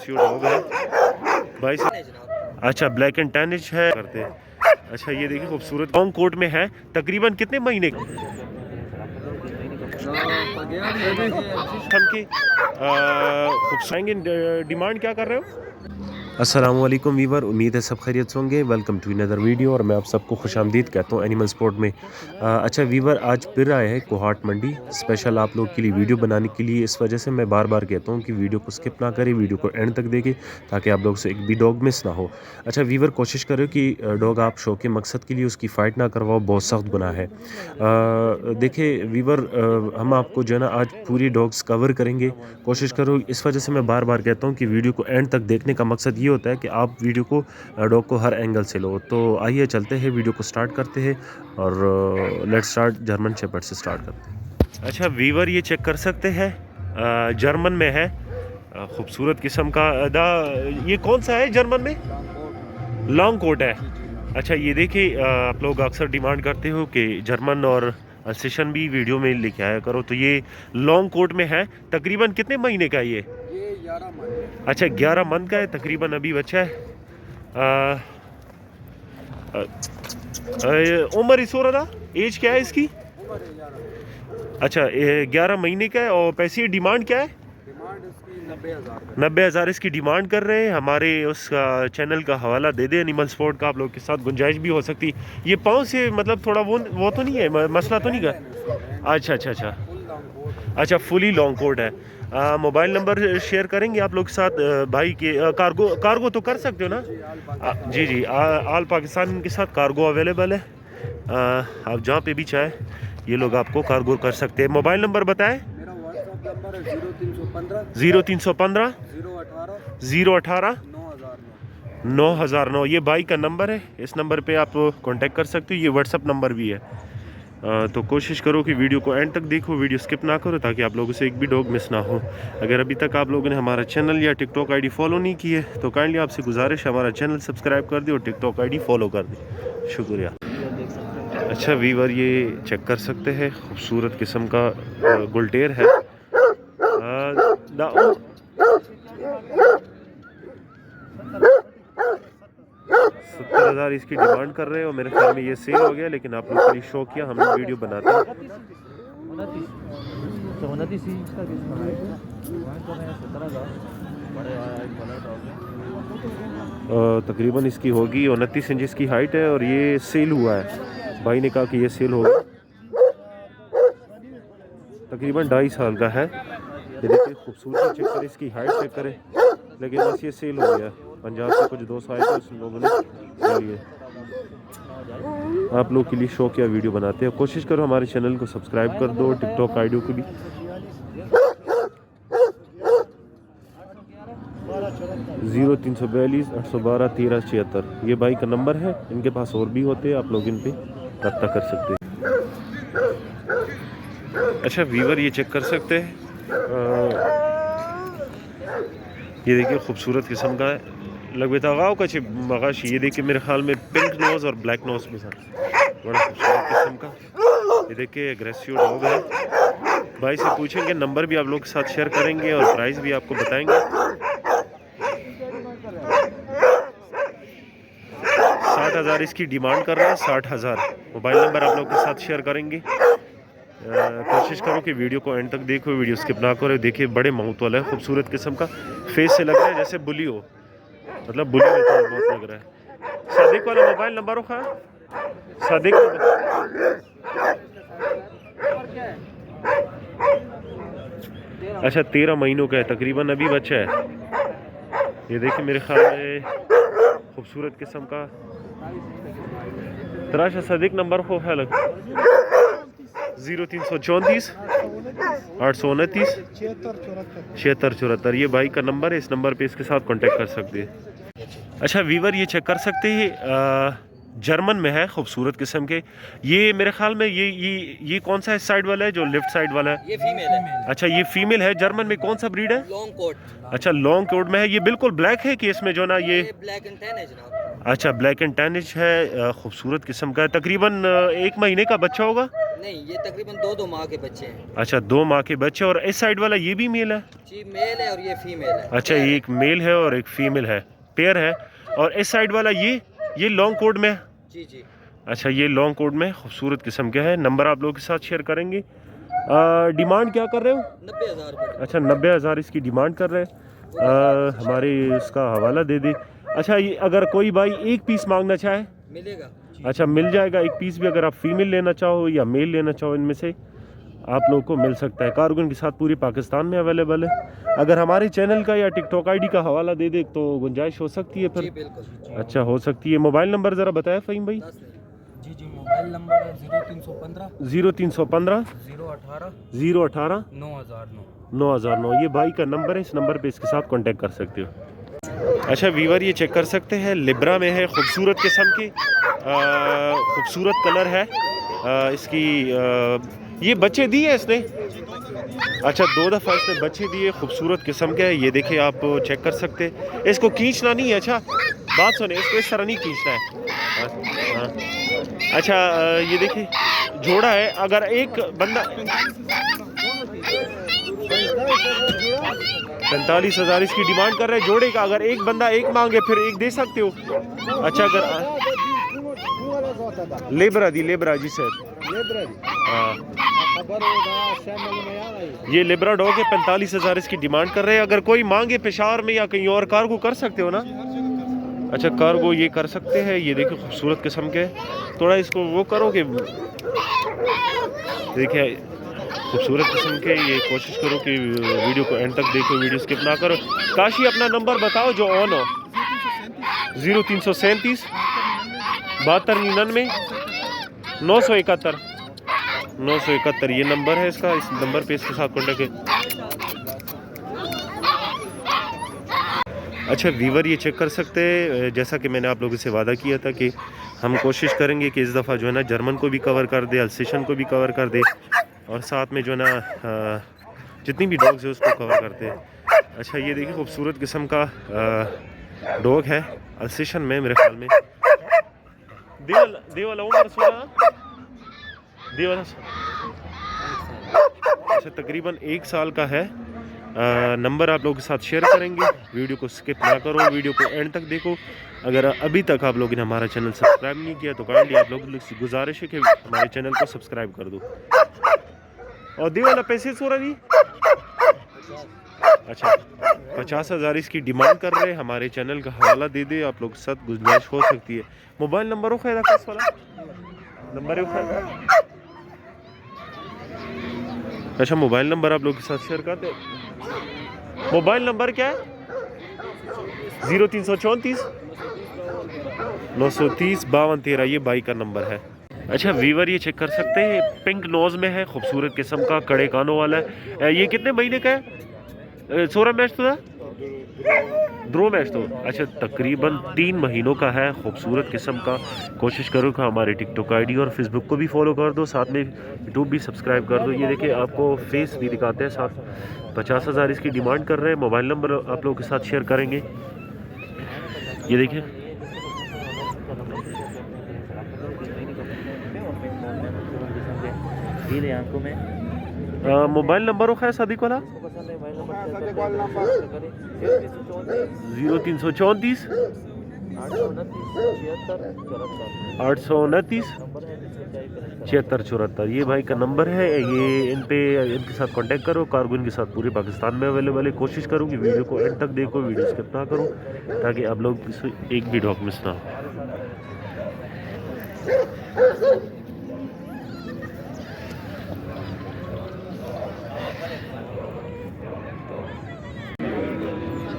Aggressive dog है भाई से। अच्छा ब्लैक एंड टैनिश है करते हैं। अच्छा ये देखिए खूबसूरत लॉन्ग कोट में है। तकरीबन कितने महीने हम की खूबसूरत डिमांड क्या कर रहे हो? अस्सलाम वालेकुम वीवर, उम्मीद है सब खैरियत से होंगे। वेलकम टू अनदर वीडियो और मैं आप सबको खुशामदीद कहता हूँ एनिमल स्पोर्ट में। अच्छा वीवर, आज फिर आए हैं कोहाट मंडी स्पेशल आप लोग के लिए वीडियो बनाने के लिए। इस वजह से मैं बार बार कहता हूँ कि वीडियो को स्किप ना करें, वीडियो को एंड तक देखें ताकि आप लोग से एक भी डॉग मिस ना हो। अच्छा वीवर, कोशिश करो कि डॉग आप शो के मकसद के लिए उसकी फ़ाइट ना करवाओ, बहुत सख्त गुनाह है। देखिए वीवर, हम आपको जो है ना आज पूरी डॉग्स कवर करेंगे, कोशिश करो। इस वजह से मैं बार बार कहता हूँ कि वीडियो को एंड तक देखने का मकसद ये होता है कि आप वीडियो को डॉग को हर एंगल से लो। तो आइए चलते हैं, वीडियो को स्टार्ट करते हैं और लेट्स स्टार्ट। जर्मन शेपर्ड से स्टार्ट करते हैं। अच्छा वीवर, ये चेक कर सकते हैं, जर्मन में है, खूबसूरत किस्म का ये कौन सा है जर्मन में? लॉन्ग कोट है। अच्छा ये देखिए, आप लोग अक्सर डिमांड करते हो कि जर्मन और अल्सेशन भी वीडियो में लेके आया करो। तो ये लॉन्ग कोट में है। तकरीबन कितने महीने का ये? 11 मंथ। अच्छा 11 मंथ का है तकरीबन, अभी बच्चा है। उम्र इस रहा, एज क्या है इसकी? अच्छा 11 महीने का है। और पैसे की डिमांड क्या है? डिमांड इसकी 90,000। 90,000 इसकी डिमांड कर रहे हैं। हमारे उस चैनल का हवाला दे दे एनिमल स्पोर्ट का, आप लोग के साथ गुंजाइश भी हो सकती। ये पाँव से मतलब थोड़ा वो तो नहीं है, मसला तो नहीं का? अच्छा अच्छा अच्छा अच्छा, फुली लॉन्ग कोट है। मोबाइल नंबर शेयर करेंगे आप लोग के साथ भाई के। कार्गो तो कर सकते हो ना? जी जी, आल पाकिस्तान के साथ कार्गो अवेलेबल है। आप जहाँ पे भी चाहे ये लोग आपको कार्गो कर सकते हैं। मोबाइल नंबर बताएं। मेरा व्हाट्सएप नंबर है 0315 0315 018 018 9009। 9009। ये भाई का नंबर है, इस नंबर पे आप कांटेक्ट कर सकते हो। ये व्हाट्सअप नंबर भी है। तो कोशिश करो कि वीडियो को एंड तक देखो, वीडियो स्किप ना करो ताकि आप लोगों से एक भी डॉग मिस ना हो। अगर अभी तक आप लोगों ने हमारा चैनल या टिकटॉक आईडी फॉलो नहीं की है तो काइंडली आपसे गुजारिश है हमारा चैनल सब्सक्राइब कर दे और टिकटॉक आईडी फॉलो कर दे, शुक्रिया। अच्छा वीवर, ये चेक कर सकते हैं, खूबसूरत किस्म का गुलटेर है। 70,000 इसकी डिमांड कर रहे हो। मेरे ख्याल में ये सेल हो गया, लेकिन आप लोग के लिए शो किया, हम लोग वीडियो बनाते हैं। तकरीबन इसकी होगी 29 इंच इसकी हाइट है और ये सेल हुआ है। भाई ने कहा कि ये सेल होगा। तकरीबन 2.5 साल का है। ये देखिए खूबसूरती चेक करें, इसकी हाइट चेक करें। लेकिन बस ये सेल हो गया। पंजाब से कुछ दोस्त आए थे, उस लोगों ने ले लिए। आप लोग के लिए शो किया वीडियो बनाते हैं। कोशिश करो हमारे चैनल को सब्सक्राइब कर दो, टिकटॉक आईडी को भी। 0342 812 1376 ये भाई का नंबर है। इनके पास और भी होते हैं, आप लोग इन पे रब्ता कर सकते हैं। अच्छा वीवर, ये चेक कर सकते हैं, ये देखिए खूबसूरत किस्म का है। लगभग का मगाशी। ये देखिए मेरे ख्याल में पिंक नोज और ब्लैक नोज में साथ, बड़ा खूबसूरत किस्म का। ये देखिए एग्रेसिव डॉग है। भाई से पूछेंगे, नंबर भी आप लोग के साथ शेयर करेंगे और प्राइस भी आपको बताएंगे। 60,000 इसकी डिमांड कर रहे हैं, 60,000। मोबाइल नंबर आप लोग के साथ शेयर करेंगे। कोशिश करो कि वीडियो को एंड तक देखो, वीडियो स्किप ना करो। देखिए बड़े माउथ वाला है, खूबसूरत किस्म का। फेस से लग रहा है जैसे बुली हो, मतलब बुली में तो बहुत लग रहा है। सादिक वाला मोबाइल नंबर हो, सादिक। अच्छा 13 महीनों का है तकरीबन, अभी बच्चा है। ये देखिए मेरे ख्याल में खूबसूरत किस्म का। तराशा सादिक नंबर हो है लग 0334 829 7674। ये भाई का नंबर है, इस नंबर पे इसके साथ कांटेक्ट कर सकते हैं। अच्छा वीवर, ये चेक कर सकते हैं, जर्मन में है, खूबसूरत किस्म के। ये मेरे ख्याल में ये कौन सा साइड वाला है, जो लेफ्ट साइड वाला है? ये फीमेल है। अच्छा ये फीमेल है। जर्मन में कौन सा ब्रीड है? Long coat. अच्छा लॉन्ग कोट में है। ये बिल्कुल ब्लैक है कि इसमें जो ना ये ब्लैक एंड टैन है जनाब। अच्छा ब्लैक एंड टैनिश है, खूबसूरत किस्म का है। तकरीबन 1 महीने का बच्चा होगा। नहीं, ये तकरीबन 2 माह के बच्चे हैं अच्छा 2 माह के बच्चे। और इस साइड वाला ये भी मेल है? जी, मेल है और ये फीमेल है। अच्छा ये एक मेल है और एक फीमेल है, पेयर है। और इस साइड वाला ये लॉन्ग कोट में है? जी जी। अच्छा ये लॉन्ग कोट में खूबसूरत किस्म का है। नंबर आप लोगों के साथ शेयर करेंगे। डिमांड क्या कर रहे हो? 90,000 रुपये। अच्छा 90,000 इसकी डिमांड कर रहे हैं। हमारे इसका हवाला दे दे। अच्छा ये अगर कोई भाई एक पीस मांगना चाहे? मिलेगा। अच्छा मिल जाएगा एक पीस भी। अगर आप फीमेल लेना चाहो या मेल लेना चाहो, इनमें से आप लोगों को मिल सकता है। कारगुन के साथ पूरे पाकिस्तान में अवेलेबल है। अगर हमारे चैनल का या टिकटॉक आईडी का हवाला दे दे तो गुंजाइश हो सकती है जी फिर? बिल्कुल। अच्छा हो सकती है। मोबाइल नंबर ज़रा बताया फ़हीम भाई। जी जी, मोबाइल नंबर है 0315 0315 018 018 9009। 9009। ये भाई का नंबर है, इस नंबर पे इसके साथ कांटेक्ट कर सकते हो। अच्छा वीवर ये चेक कर सकते हैं, लिब्रा में है, खूबसूरत किस्म की, खूबसूरत कलर है। इसकी ये बच्चे दिए है इसने? अच्छा 2 दफ़ा इसने बच्चे दिए, खूबसूरत किस्म के है। ये देखिए आप चेक कर सकते हैं। इसको खींचना नहीं है। अच्छा बात सुने, इसको इस तरह नहीं खींचना है। हाँ। अच्छा ये देखिए जोड़ा है। अगर एक बंदा 45,000 इसकी डिमांड कर रहे हैं जोड़े का। अगर एक बंदा एक मांगे फिर एक दे सकते हो? अच्छा अगर लेबरा जी सर। हाँ ये लेबरा डॉग है। 45,000 इसकी डिमांड कर रहे हैं। अगर कोई मांगे पेशावर में या कहीं और कार्गो कर सकते हो ना? अच्छा कार्गो ये कर सकते हैं। ये देखो खूबसूरत किस्म के, थोड़ा इसको वो करो कि देखिए खूबसूरत किस्म के। ये कोशिश करो कि वीडियो को एंड तक देखो, वीडियो स्किप ना करो। काशी अपना नंबर बताओ जो ऑन हो। 0337 7299 971 971 ये नंबर है इसका। इस नंबर पे इसके साथ कॉन्टेक्ट है। अच्छा वीवर ये चेक कर सकते हैं, जैसा कि मैंने आप लोगों से वादा किया था कि हम कोशिश करेंगे कि इस दफ़ा जो है ना जर्मन को भी कवर कर दे, अल्सेशन को भी कवर कर दे, और साथ में जो है ना जितनी भी डॉग्स है उसको कवर करते हैं। अच्छा ये देखिए खूबसूरत किस्म का डॉग है, अल्सेशन में मेरे ख्याल में। देवाला उम्र सोना देवाला। अच्छा तकरीबन 1 साल का है। नंबर आप लोगों के साथ शेयर करेंगे। वीडियो को स्किप ना करो, वीडियो को एंड तक देखो। अगर अभी तक आप लोगों ने हमारा चैनल सब्सक्राइब नहीं किया तो काइंडली आप लोगों से गुजारिश है कि हमारे चैनल को सब्सक्राइब कर दो। और दी वाला पैसे सोरा जी? अच्छा 50,000 इसकी डिमांड कर रहे हैं। हमारे चैनल का हवाला दे दे, आप लोग के साथ गुंजाइश हो सकती है। मोबाइल नंबर हो खैर किस वाला नंबर है? अच्छा मोबाइल नंबर आप लोग के साथ शेयर करते हैं। मोबाइल नंबर क्या है? 0334 930 52 13 ये बाई का नंबर है। अच्छा वीवर ये चेक कर सकते हैं, पिंक नोज में है, खूबसूरत किस्म का, कड़े कानों वाला है। ये कितने महीने का है? 16 मैच तो था, 2 मैच तो। अच्छा तकरीबन 3 महीनों का है, खूबसूरत किस्म का। कोशिश करो कि हमारे टिकटॉक आईडी और फेसबुक को भी फॉलो कर दो, साथ में यूट्यूब भी सब्सक्राइब कर दो। ये देखिए आपको फेस भी दिखाते हैं साथ। 50,000 इसकी डिमांड कर रहे हैं। मोबाइल नंबर आप लोगों के साथ शेयर करेंगे। ये देखिए मोबाइल नंबर हो खैर सादिक वाला 0334 829 7674। ये भाई का नंबर है। ये इनके साथ कांटेक्ट करो। कारगो इनके साथ पूरे पाकिस्तान में अवेलेबल है। कोशिश करूँ कि वीडियो को एंड तक देखो, वीडियो स्किप ना करो, ताकि आप लोग एक भी डॉग मिस ना हो।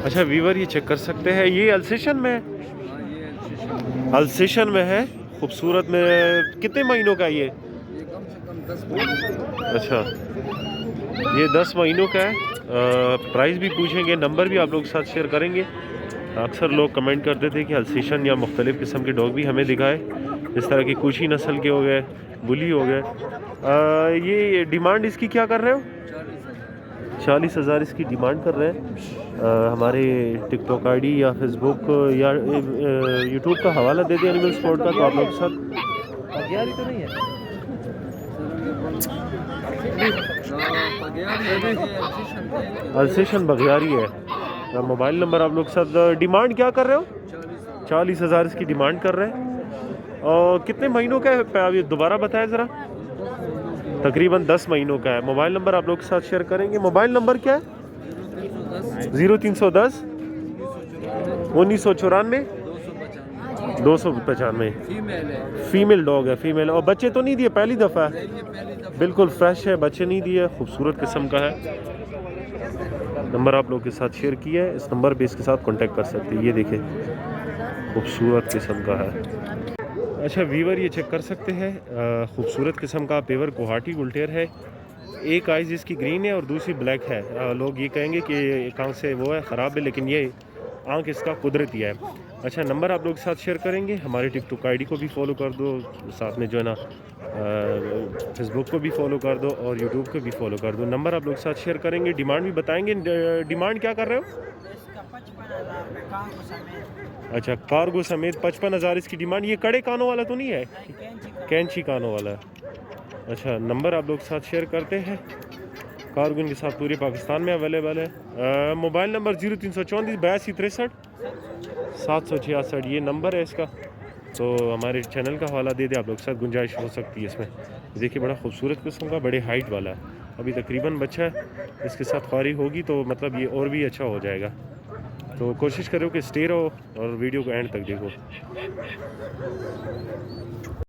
अच्छा वीवर ये चेक कर सकते हैं, ये अल्सेशन में है। अल्सेशन में है, खूबसूरत में। कितने महीनों का ये? कम से कम 10 महीने। अच्छा ये 10 महीनों का है। प्राइस भी पूछेंगे, नंबर भी आप लोग के साथ शेयर करेंगे। अक्सर लोग कमेंट करते थे कि अल्सेशन या मुख्तलिफ़ किस्म के डॉग भी हमें दिखाए, इस तरह की कुछ ही नस्ल के हो गए, बुली हो गए। ये डिमांड इसकी क्या कर रहे हो? 40,000 इसकी डिमांड कर रहे हैं। हमारे टिकटॉक आईडी या फेसबुक या यूट्यूब का हवाला दे दें एनिमल स्पोर्ट का, तो आप लोग के साथ तो नहीं है। अल्सेशन बघियारी है। मोबाइल नंबर आप लोग के साथ। डिमांड क्या कर रहे हो? 40,000 इसकी डिमांड कर रहे हैं। और कितने महीनों का है? अभी दोबारा बताएं ज़रा। तकरीबन 10 महीनों का है। मोबाइल नंबर आप लोग के साथ शेयर करेंगे। मोबाइल नंबर क्या है? 0310 1994 295। फीमेल डॉग है, फीमेल। और बच्चे तो नहीं दिए? पहली दफ़ा है, बिल्कुल फ्रेश है, बच्चे नहीं दिए। खूबसूरत किस्म का है। नंबर आप लोग के साथ शेयर किया है, इस नंबर पे इसके साथ कांटेक्ट कर सकते हैं। ये देखें, खूबसूरत किस्म का है। अच्छा वीवर, ये चेक कर सकते हैं, खूबसूरत किस्म का पेवर गुवाहाटी गुलटेर है। एक आइज़ इसकी ग्रीन है और दूसरी ब्लैक है। लोग ये कहेंगे कि एक आँख से वो है, ख़राब है, लेकिन ये आँख इसका कुदरती है। अच्छा, नंबर आप लोग के साथ शेयर करेंगे। हमारे टिकटॉक आईडी को भी फॉलो कर दो, साथ में जो है ना फेसबुक को भी फॉलो कर दो और यूट्यूब को भी फॉलो कर दो। नंबर आप लोग के साथ शेयर करेंगे। डिमांड भी बताएंगे। डिमांड क्या कर रहे हो? अच्छा, कार्गो समेत 55,000 इसकी डिमांड। ये कड़े कानों वाला तो नहीं है? कैंची कानों वाला है। अच्छा, नंबर आप लोग के साथ शेयर करते हैं। कार्गो इनके साथ पूरे पाकिस्तान में अवेलेबल है। Mobile number 0334 82 63 766। ये नंबर है इसका। तो हमारे चैनल का हवाला दे दे, आप लोग के साथ गुंजाइश हो सकती है इसमें। देखिए, बड़ा खूबसूरत किस्म का, बड़े हाइट वाला है। अभी तकरीबन बच्चा है, इसके साथ ख्वारी होगी तो मतलब ये और भी अच्छा हो जाएगा। तो कोशिश करो कि स्टे रहो और वीडियो को एंड तक देखो।